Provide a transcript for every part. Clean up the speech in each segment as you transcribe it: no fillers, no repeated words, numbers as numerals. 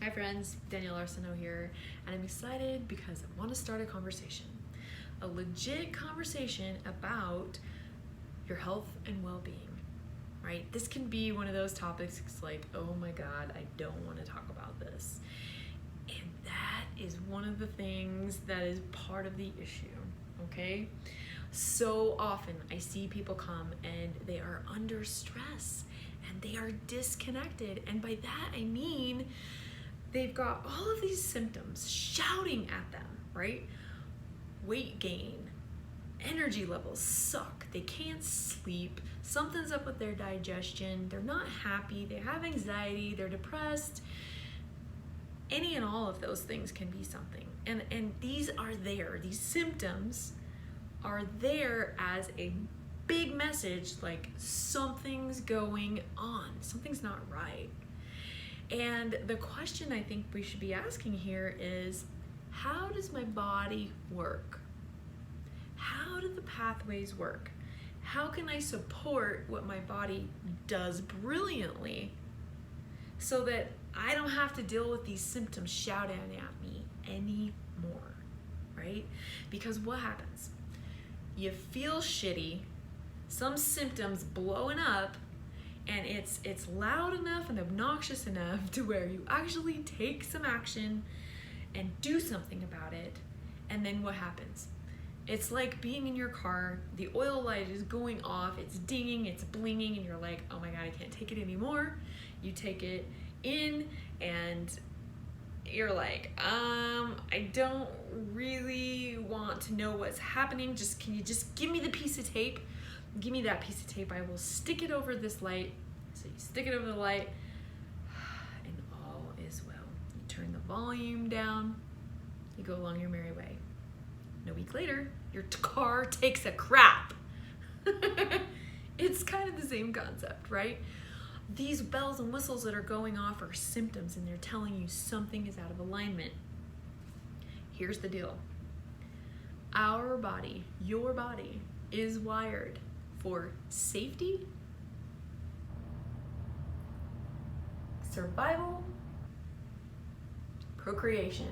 Hi friends, Danielle Arsenault here, and I'm excited because I want to start a conversation. A legit conversation about your health and well-being, right? This can be one of those topics like, oh my God, I don't want to talk about this. And that is one of the things that is part of the issue, okay? So often I see people come and they are under stress and they are disconnected. And by that I mean they've got all of these symptoms shouting at them, right? Weight gain, energy levels suck, they can't sleep, something's up with their digestion, they're not happy, they have anxiety, they're depressed. Any and all of those things can be something. And these are there, these symptoms are there as a big message, like something's going on, something's not right. And the question I think we should be asking here is, how does my body work? How do the pathways work? How can I support what my body does brilliantly so that I don't have to deal with these symptoms shouting at me anymore, right? Because what happens? You feel shitty, some symptoms blowing up, and it's loud enough and obnoxious enough to where you actually take some action and do something about it. And then what happens? It's like being in your car, the oil light is going off, it's dinging, it's blinging, and you're like, oh my God, I can't take it anymore. You take it in and you're like, I don't really want to know what's happening. Can you just give me the piece of tape? Give me that piece of tape. I will stick it over this light. So you stick it over the light and all is well. You turn the volume down. You go along your merry way. And a week later, your car takes a crap. It's kind of the same concept, right? These bells and whistles that are going off are symptoms, and they're telling you something is out of alignment. Here's the deal. Our body, your body, is wired for safety, survival, procreation.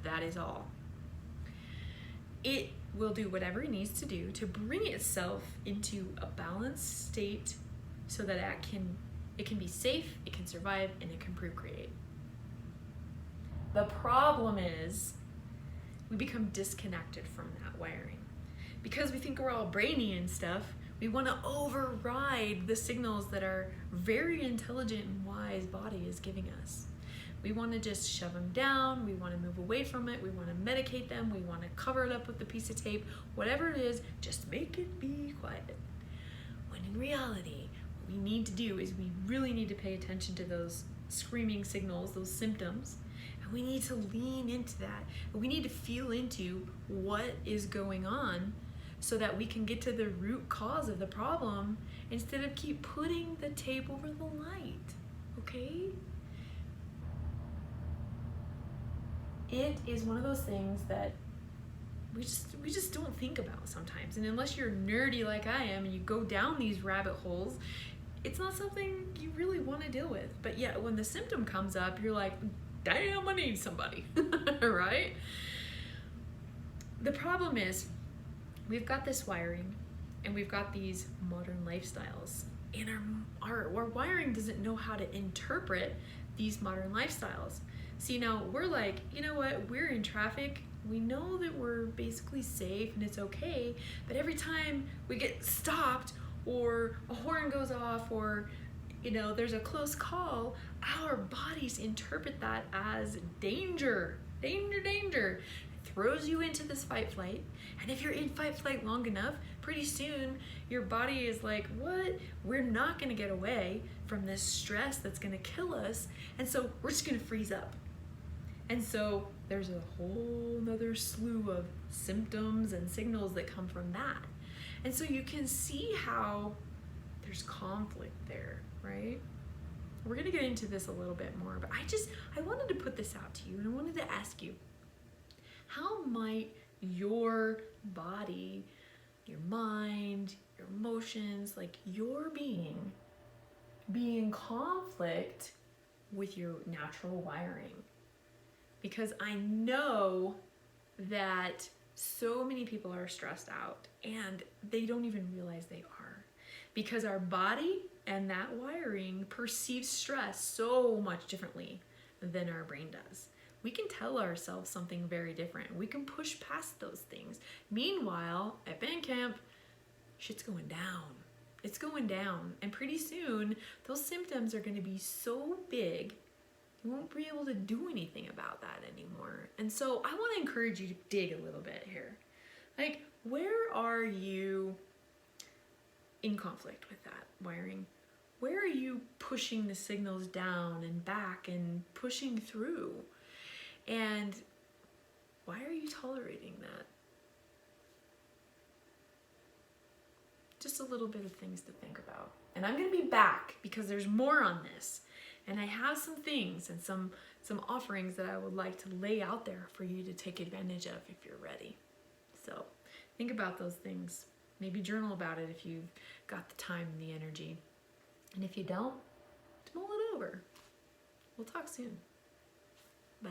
That is all. It will do whatever it needs to do to bring itself into a balanced state so that it can be safe, it can survive, and it can procreate. The problem is we become disconnected from that wiring. Because we think we're all brainy and stuff, we want to override the signals that our very intelligent and wise body is giving us. We want to just shove them down, we want to move away from it, we want to medicate them, we want to cover it up with a piece of tape, whatever it is, just make it be quiet. When in reality, what we need to do is we really need to pay attention to those screaming signals, those symptoms, and we need to lean into that. We need to feel into what is going on so that we can get to the root cause of the problem instead of keep putting the tape over the light, okay? It is one of those things that we just don't think about sometimes. And unless you're nerdy like I am and you go down these rabbit holes, it's not something you really want to deal with. But yeah, when the symptom comes up, you're like, damn, I need somebody, right? The problem is, we've got this wiring and we've got these modern lifestyles, and our wiring doesn't know how to interpret these modern lifestyles. See, now we're like, you know what, we're in traffic, we know that we're basically safe and it's okay, but every time we get stopped or a horn goes off or there's a close call, our bodies interpret that as danger, danger, danger. Throws you into this fight flight, and if you're in fight flight long enough, pretty soon your body is like, what? We're not gonna get away from this stress that's gonna kill us, and so we're just gonna freeze up. And so there's a whole nother slew of symptoms and signals that come from that. And so you can see how there's conflict there, right? We're gonna get into this a little bit more, but I wanted to put this out to you, and I wanted to ask you, how might your body, your mind, your emotions, like your being, be in conflict with your natural wiring. Because I know that so many people are stressed out and they don't even realize they are. Because our body and that wiring perceives stress so much differently than our brain does. We can tell ourselves something very different. We can push past those things. Meanwhile, at band camp, shit's going down. It's going down. And pretty soon, those symptoms are going to be so big, you won't be able to do anything about that anymore. And so I want to encourage you to dig a little bit here. Like, where are you in conflict with that wiring? Where are you pushing the signals down and back and pushing through? And why are you tolerating that? Just a little bit of things to think about. And I'm going to be back because there's more on this. And I have some things and some offerings that I would like to lay out there for you to take advantage of if you're ready. So think about those things. Maybe journal about it if you've got the time and the energy. And if you don't, mull it over. We'll talk soon. Bye.